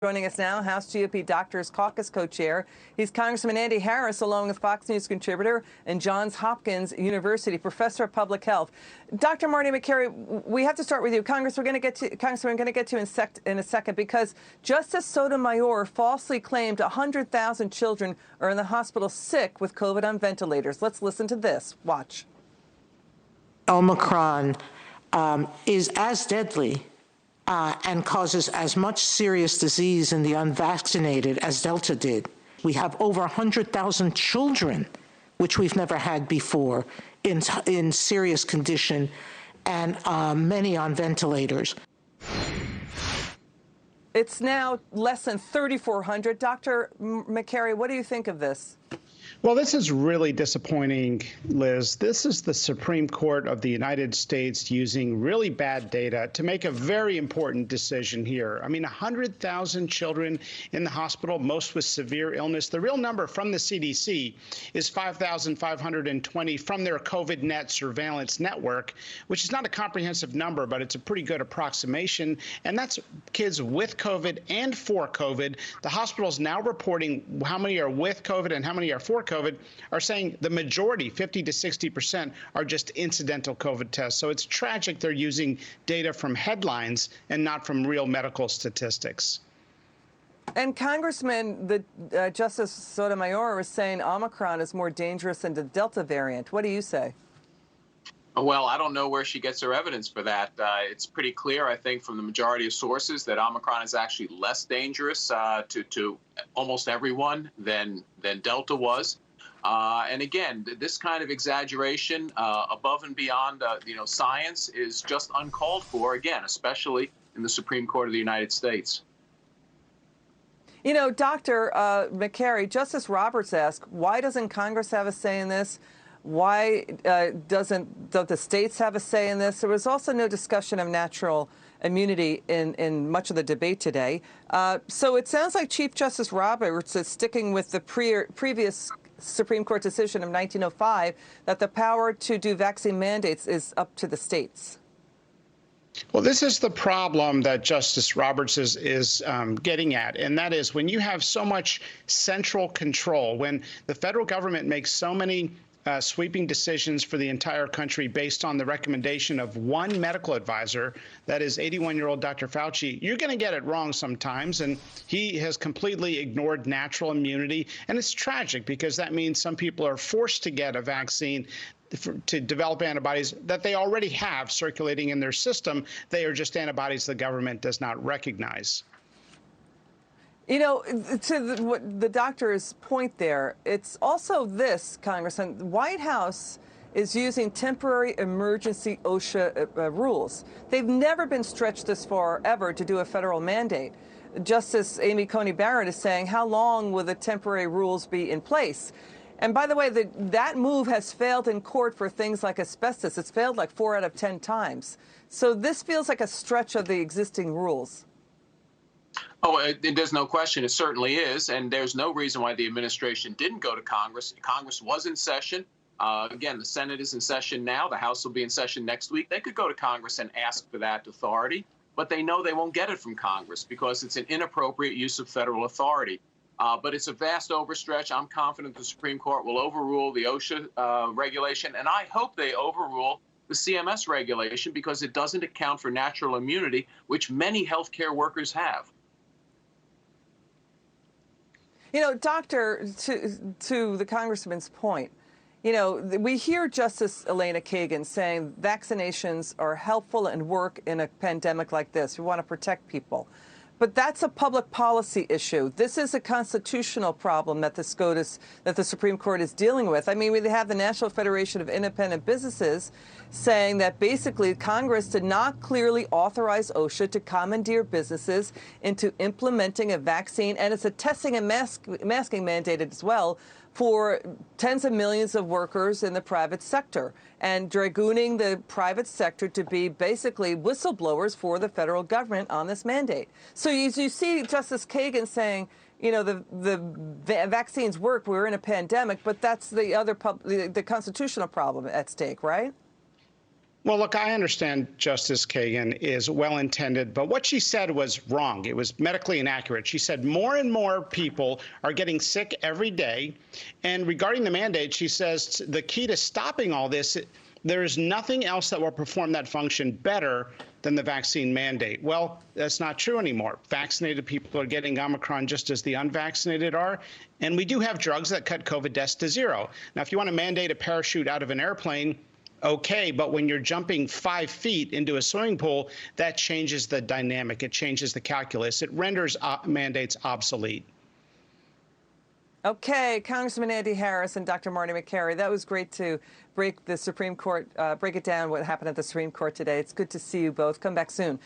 Joining us now, House GOP Doctors Caucus co-chair. He's Congressman Andy Harris, along with Fox News contributor and Johns Hopkins University professor of public health. Dr. Marty Makary, we have to start with you. Congressman, we're going to get to you in a second, because Justice Sotomayor falsely claimed 100,000 children are in the hospital sick with COVID on ventilators. Let's listen to this. Watch. Omicron is as deadly and causes as much serious disease in the unvaccinated as Delta did. We have over 100,000 children, which we've never had before, in serious condition, and many on ventilators. It's now less than 3,400. Dr. Makary, what do you think of this? Well, this is really disappointing, Liz. This is the Supreme Court of the United States using really bad data to make a very important decision here. I mean, 100,000 children in the hospital, most with severe illness. The real number from the CDC is 5,520 from their COVID-Net surveillance network, which is not a comprehensive number, but it's a pretty good approximation. And that's kids with COVID and for COVID. The hospital's now reporting how many are with COVID and how many are for COVID, are saying the majority, 50 to 60%, are just incidental COVID tests. So it's tragic they're using data from headlines and not from real medical statistics. And Congressman, Justice Sotomayor was saying Omicron is more dangerous than the Delta variant. What do you say? Well, I don't know where she gets her evidence for that. It's pretty clear, I think, from the majority of sources that Omicron is actually less dangerous to almost everyone than Delta was. And again, this kind of exaggeration above and beyond, science is just uncalled for, again, especially in the Supreme Court of the United States. You know, Dr. Makary, Justice Roberts asked, why doesn't Congress have a say in this? Why don't the states have a say in this? There was also no discussion of natural immunity in much of the debate today. So it sounds like Chief Justice Roberts is sticking with the previous Supreme Court decision of 1905 that the power to do vaccine mandates is up to the states. Well, this is the problem that Justice Roberts is getting at, and that is when you have so much central control, when the federal government makes so many sweeping decisions for the entire country based on the recommendation of one medical advisor, that is 81-year-old Dr. Fauci, you're going to get it wrong sometimes. And he has completely ignored natural immunity. And it's tragic because that means some people are forced to get a vaccine to develop antibodies that they already have circulating in their system. They are just antibodies the government does not recognize. You know, to the doctor's point there, it's also this, Congressman, the White House is using temporary emergency OSHA rules. They've never been stretched this far ever to do a federal mandate. Justice Amy Coney Barrett is saying, how long will the temporary rules be in place? And by the way, that move has failed in court for things like asbestos. It's failed like 4 out of 10 times. So this feels like a stretch of the existing rules. Oh, there's no question. It certainly is. And there's no reason why the administration didn't go to Congress. Congress was in session. Again, the Senate is in session now. The House will be in session next week. They could go to Congress and ask for that authority, but they know they won't get it from Congress because it's an inappropriate use of federal authority. But it's a vast overstretch. I'm confident the Supreme Court will overrule the OSHA regulation, and I hope they overrule the CMS regulation because it doesn't account for natural immunity, which many healthcare workers have. You know, Doctor, to the Congressman's point, you know, we hear Justice Elena Kagan saying vaccinations are helpful and work in a pandemic like this. We want to protect people. But that's a public policy issue. This is a constitutional problem that the Supreme Court is dealing with. I mean, we have the National Federation of Independent Businesses saying that basically Congress did not clearly authorize OSHA to commandeer businesses into implementing a vaccine, and it's a testing and masking mandated as well for tens of millions of workers in the private sector, and dragooning the private sector to be basically whistleblowers for the federal government on this mandate. So you see Justice Kagan saying, you know, the vaccines work, we're in a pandemic, but that's the other the constitutional problem at stake, right? Well, look, I understand Justice Kagan is well-intended, but what she said was wrong. It was medically inaccurate. She said more and more people are getting sick every day. And regarding the mandate, she says the key to stopping all this, there is nothing else that will perform that function better than the vaccine mandate. Well, that's not true anymore. Vaccinated people are getting Omicron just as the unvaccinated are. And we do have drugs that cut COVID deaths to zero. Now, if you want to mandate a parachute out of an airplane, okay, but when you're jumping 5 feet into a swimming pool, that changes the dynamic. It changes the calculus. It renders mandates obsolete. Okay, Congressman Andy Harris and Dr. Marty Makary, that was great to break the Supreme Court, break it down what happened at the Supreme Court today. It's good to see you both. Come back soon.